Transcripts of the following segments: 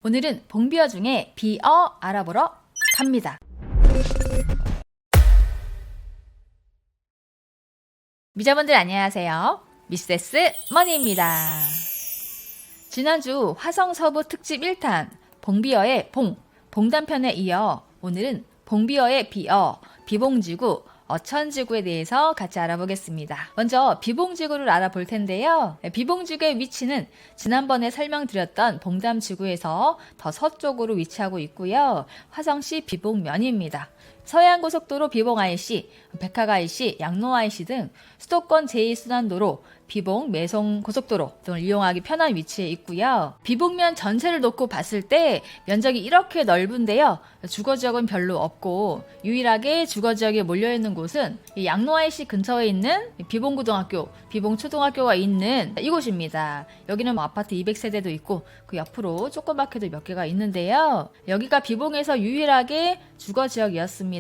오늘은 봉비어 중에 비어 알아보러 갑니다. 미자분들 안녕하세요. 미세스 머니입니다. 지난주 화성서부 특집 1탄 봉비어의 봉단편에 이어 오늘은 봉비어의 비어, 비봉지구, 어천지구에 대해서 같이 알아보겠습니다. 먼저 비봉지구를 알아볼 텐데요. 비봉지구의 위치는 지난번에 설명드렸던 봉담지구에서 더 서쪽으로 위치하고 있고요. 화성시 비봉면입니다. 서해안고속도로 비봉IC, 백화가IC, 양로IC 등 수도권 제2순환도로 비봉, 매송 고속도로 등을 이용하기 편한 위치에 있고요. 비봉면 전체를 놓고 봤을 때 면적이 이렇게 넓은데요. 주거지역은 별로 없고 유일하게 주거지역에 몰려있는 곳은 이 양로IC 근처에 있는 비봉고등학교, 비봉초등학교가 있는 이곳입니다. 여기는 아파트 200세대도 있고 그 옆으로 조그맣게도 몇 개가 있는데요. 여기가 비봉에서 유일하게 주거지역이었습니다.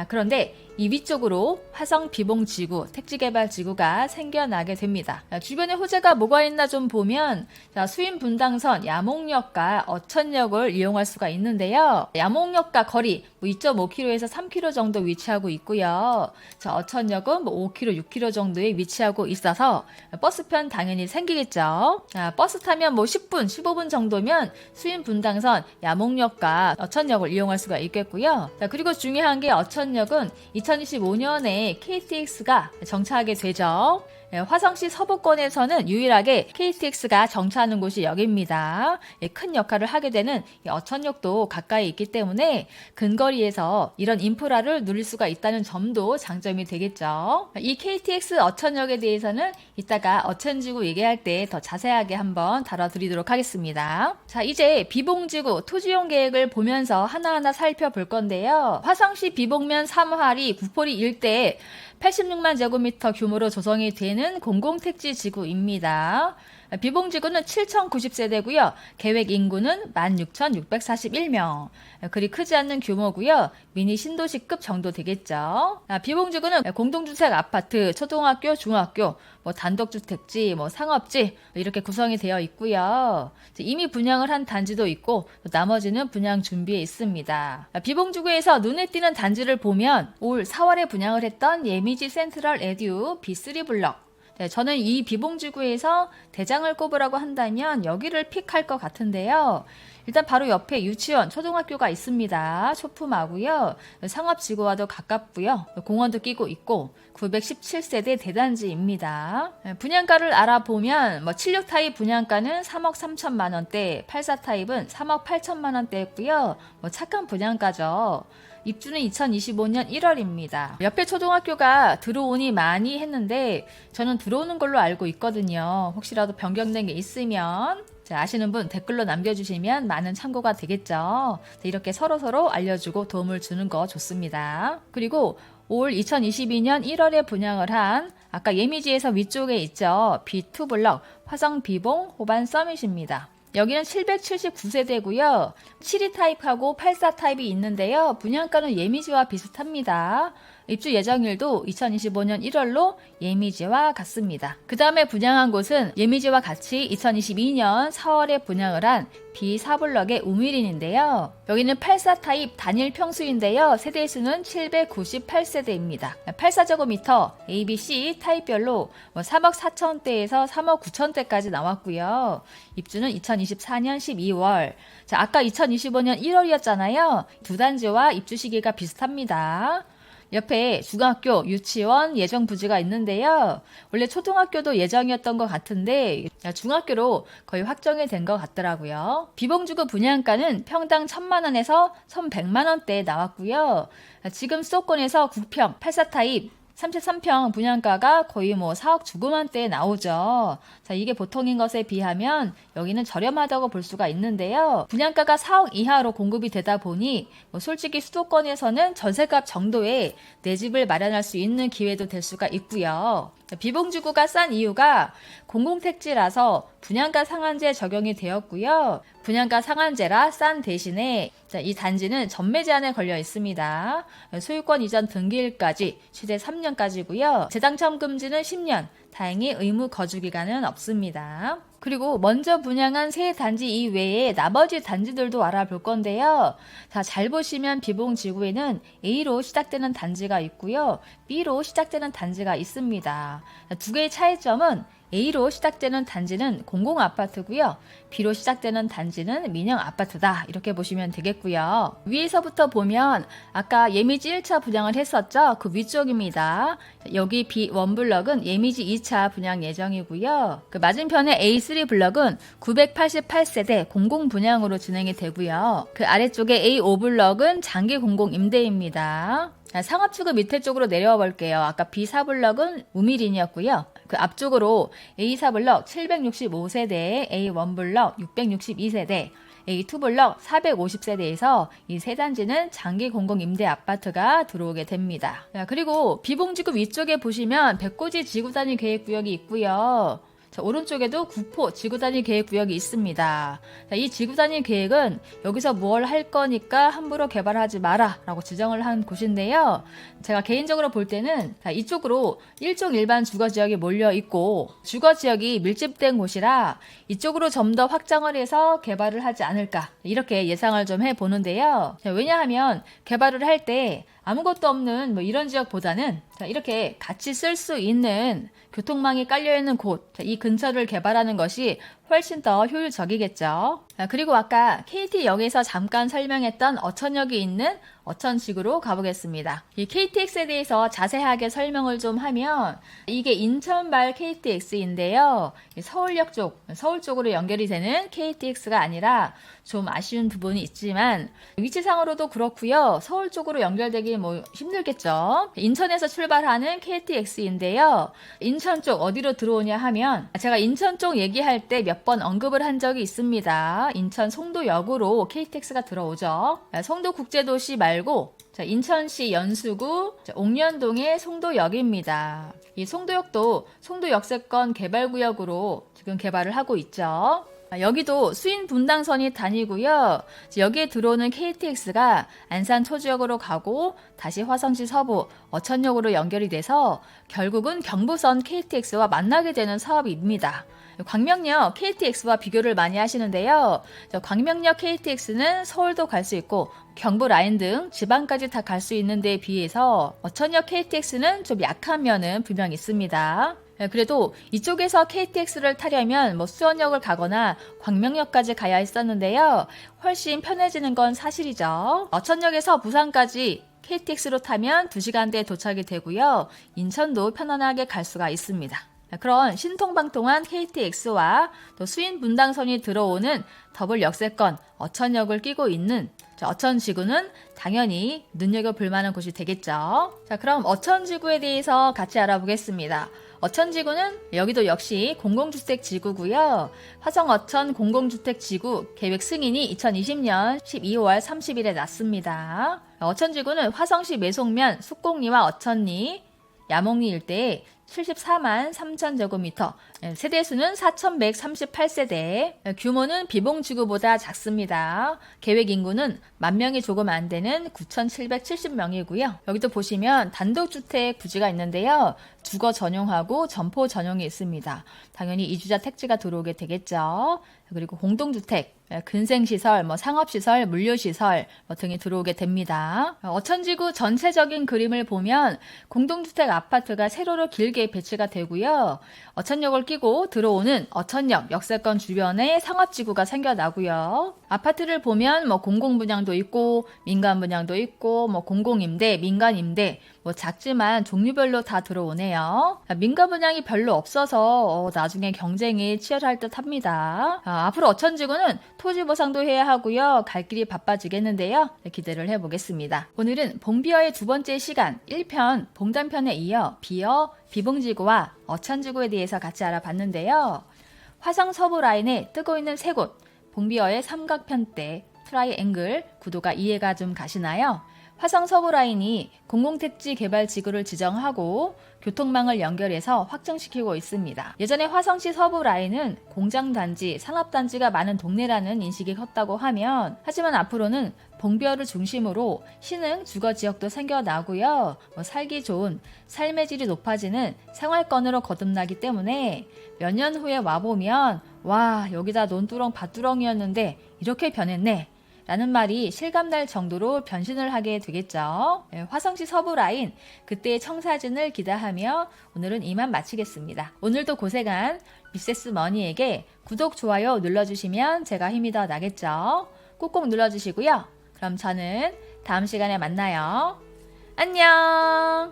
그런데 이 위쪽으로 화성 비봉지구, 택지개발지구가 생겨나게 됩니다. 주변에 호재가 뭐가 있나 좀 보면 수인분당선 야목역과 어천역을 이용할 수가 있는데요. 야목역과 거리 2.5km에서 3km 정도 위치하고 있고요. 어천역은 5km, 6km 정도에 위치하고 있어서 버스편 당연히 생기겠죠. 버스 타면 10분, 15분 정도면 수인분당선 야목역과 어천역을 이용할 수가 있겠고요. 그리고 중요한 게 어천역은 2025년에 KTX가 정차하게 되죠. 화성시 서부권에서는 유일하게 KTX가 정차하는 곳이 여기입니다. 큰 역할을 하게 되는 어천역도 가까이 있기 때문에 근거리에서 이런 인프라를 누릴 수가 있다는 점도 장점이 되겠죠. 이 KTX 어천역에 대해서는 이따가 어천지구 얘기할 때 더 자세하게 한번 다뤄드리도록 하겠습니다. 자, 이제 비봉지구 토지용 계획을 보면서 하나하나 살펴볼 건데요. 화성시 비봉면 3할이 구포리 일대에 86만 제곱미터 규모로 조성이 되는 공공택지 지구입니다. 비봉지구는 7,090세대고요. 계획 인구는 16,641명. 그리 크지 않는 규모고요. 미니 신도시급 정도 되겠죠. 비봉지구는 공동주택 아파트, 초등학교, 중학교, 단독주택지, 상업지 이렇게 구성이 되어 있고요. 이미 분양을 한 단지도 있고 나머지는 분양 준비에 있습니다. 비봉지구에서 눈에 띄는 단지를 보면 올 4월에 분양을 했던 예미지 센트럴 에듀 B3 블럭. 저는 이 비봉지구에서 대장을 꼽으라고 한다면 여기를 픽할 것 같은데요. 일단 바로 옆에 유치원, 초등학교가 있습니다. 초품하고요. 상업지구와도 가깝고요. 공원도 끼고 있고 917세대 대단지입니다. 분양가를 알아보면 76 타입 분양가는 3억 3천만 원대, 84 타입은 3억 8천만 원대였고요. 착한 분양가죠. 입주는 2025년 1월입니다. 옆에 초등학교가 들어오니 많이 했는데 저는 들어오는 걸로 알고 있거든요. 혹시라도 변경된 게 있으면 아시는 분 댓글로 남겨주시면 많은 참고가 되겠죠. 이렇게 서로서로 알려주고 도움을 주는 거 좋습니다. 그리고 올 2022년 1월에 분양을 한 아까 예미지에서 위쪽에 있죠. B2 블럭 화성 비봉 호반 서밋입니다. 여기는 779세대고요. 72 타입하고 84 타입이 있는데요. 분양가는 예미지와 비슷합니다. 입주 예정일도 2025년 1월로 예미지와 같습니다. 그 다음에 분양한 곳은 예미지와 같이 2022년 4월에 분양을 한 B4블럭의 우미린인데요. 여기는 84 타입 단일 평수인데요. 세대수는 798세대입니다. 84제곱미터 ABC 타입별로 3억 4천대에서 3억 9천대까지 나왔고요. 입주는 2024년 12월. 자, 아까 2025년 1월이었잖아요. 두 단지와 입주 시기가 비슷합니다. 옆에 중학교, 유치원 예정 부지가 있는데요. 원래 초등학교도 예정이었던 것 같은데 중학교로 거의 확정이 된 것 같더라고요. 비봉지구 분양가는 평당 1,000만 원에서 1,100만 원대에 나왔고요. 지금 수도권에서 9평, 84 타입 33평 분양가가 거의 4억 주고만대에 나오죠. 자, 이게 보통인 것에 비하면 여기는 저렴하다고 볼 수가 있는데요. 분양가가 4억 이하로 공급이 되다 보니 솔직히 수도권에서는 전세값 정도의 내 집을 마련할 수 있는 기회도 될 수가 있고요. 비봉지구가 싼 이유가 공공택지라서 분양가 상한제 적용이 되었고요. 분양가 상한제라 싼 대신에 이 단지는 전매 제한에 걸려 있습니다. 소유권 이전 등기일까지 최대 3년까지고요. 재당첨 금지는 10년, 다행히 의무 거주기간은 없습니다. 그리고 먼저 분양한 세 단지 이외에 나머지 단지들도 알아볼 건데요. 자, 잘 보시면 비봉지구에는 A로 시작되는 단지가 있고요. B로 시작되는 단지가 있습니다. 두 개의 차이점은 A로 시작되는 단지는 공공아파트고요. B로 시작되는 단지는 민영아파트다. 이렇게 보시면 되겠고요. 위에서부터 보면 아까 예미지 1차 분양을 했었죠. 그 위쪽입니다. 여기 B1블럭은 예미지 2차 분양 예정이고요. 그 맞은편에 A3 블럭은 988세대 공공 분양으로 진행이 되고요. 그 아래쪽에 A5블럭은 장기 공공 임대입니다. 상업지구 밑에 쪽으로 내려와 볼게요. 아까 B4블럭은 우미린이었고요. 그 앞쪽으로 A4블럭 765세대, A1블럭 662세대, A2블럭 450세대에서 이 세 단지는 장기 공공 임대 아파트가 들어오게 됩니다. 그리고 비봉지구 위쪽에 보시면 백고지 지구단위 계획구역이 있고요. 자, 오른쪽에도 구포 지구단위 계획구역이 있습니다. 자, 이 지구단위 계획은 여기서 뭘 할 거니까 함부로 개발하지 마라 라고 지정을 한 곳인데요. 제가 개인적으로 볼 때는 이쪽으로 일종 일반 주거지역이 몰려있고 주거지역이 밀집된 곳이라 이쪽으로 좀 더 확장을 해서 개발을 하지 않을까 이렇게 예상을 좀 해보는데요. 자, 왜냐하면 개발을 할 때 아무것도 없는 이런 지역보다는 이렇게 같이 쓸 수 있는 교통망이 깔려있는 곳, 이 근처를 개발하는 것이 훨씬 더 효율적이겠죠. 그리고 아까 KT역에서 잠깐 설명했던 어천역이 있는 어천지구로 가보겠습니다. 이 KTX에 대해서 자세하게 설명을 좀 하면 이게 인천발 KTX인데요. 서울역 쪽, 서울 쪽으로 연결이 되는 KTX가 아니라 좀 아쉬운 부분이 있지만 위치상으로도 그렇고요. 서울 쪽으로 연결되기 힘들겠죠. 인천에서 출발하는 KTX인데요. 인천 쪽 어디로 들어오냐 하면 제가 인천 쪽 얘기할 때 몇 번 언급을 한 적이 있습니다. 인천 송도역으로 KTX가 들어오죠. 송도국제도시 말고 인천시 연수구 옥년동의 송도역입니다. 이 송도역도 송도역세권 개발구역으로 지금 개발을 하고 있죠. 여기도 수인 분당선이 다니고요. 여기에 들어오는 KTX가 안산 초지역으로 가고 다시 화성시 서부 어천역으로 연결이 돼서 결국은 경부선 KTX와 만나게 되는 사업입니다. 광명역 KTX와 비교를 많이 하시는데요. 광명역 KTX는 서울도 갈 수 있고 경부 라인 등 지방까지 다 갈 수 있는 데에 비해서 어천역 KTX는 좀 약한 면은 분명히 있습니다. 그래도 이쪽에서 KTX를 타려면 수원역을 가거나 광명역까지 가야 했었는데요. 훨씬 편해지는 건 사실이죠. 어천역에서 부산까지 KTX로 타면 2시간대에 도착이 되고요. 인천도 편안하게 갈 수가 있습니다. 그런 신통방통한 KTX와 또 수인 분당선이 들어오는 더블 역세권 어천역을 끼고 있는 어천지구는 당연히 눈여겨볼 만한 곳이 되겠죠. 자, 그럼 어천지구에 대해서 같이 알아보겠습니다. 어천지구는 여기도 역시 공공주택지구고요. 화성어천 공공주택지구 계획 승인이 2020년 12월 30일에 났습니다. 어천지구는 화성시 매송면 숙곡리와 어천리, 야목리 일대에 74만 3천 제곱미터, 세대수는 4,138세대, 규모는 비봉지구보다 작습니다. 계획 인구는 10,000명이 조금 안 되는 9,770명이고요. 여기도 보시면 단독주택 부지가 있는데요. 주거 전용하고 점포 전용이 있습니다. 당연히 이주자 택지가 들어오게 되겠죠. 그리고 공동주택, 근생시설, 상업시설, 물류시설 등이 들어오게 됩니다. 어천지구 전체적인 그림을 보면 공동주택 아파트가 세로로 길게 배치가 되고요. 어천역을 끼고 들어오는 어천역 역세권 주변에 상업지구가 생겨나고요. 아파트를 보면 공공분양도 있고 민간분양도 있고 공공임대, 민간임대 작지만 종류별로 다 들어오네요. 민간분양이 별로 없어서 나중에 경쟁이 치열할 듯 합니다. 앞으로 어천지구는 토지보상도 해야 하고요. 갈 길이 바빠지겠는데요. 기대를 해보겠습니다. 오늘은 봉비어의 두 번째 시간 1편 봉단편에 이어 비봉지구와 어천지구에 대해서 같이 알아봤는데요. 화성 서부 라인에 뜨고 있는 세 곳, 봉비어의 삼각편대, 트라이앵글 구도가 이해가 좀 가시나요? 화성 서부 라인이 공공택지 개발 지구를 지정하고 교통망을 연결해서 확장시키고 있습니다. 예전에 화성시 서부 라인은 공장단지, 산업단지가 많은 동네라는 인식이 컸다고 하면, 하지만 앞으로는 봉비어를 중심으로 신흥 주거 지역도 생겨나고요. 살기 좋은 삶의 질이 높아지는 생활권으로 거듭나기 때문에 몇 년 후에 와보면 와, 여기다 논두렁 밭두렁이었는데 이렇게 변했네 라는 말이 실감날 정도로 변신을 하게 되겠죠. 화성시 서부 라인, 그때의 청사진을 기대하며 오늘은 이만 마치겠습니다. 오늘도 고생한 미세스 머니에게 구독, 좋아요 눌러주시면 제가 힘이 더 나겠죠. 꾹꾹 눌러주시고요. 그럼 저는 다음 시간에 만나요. 안녕!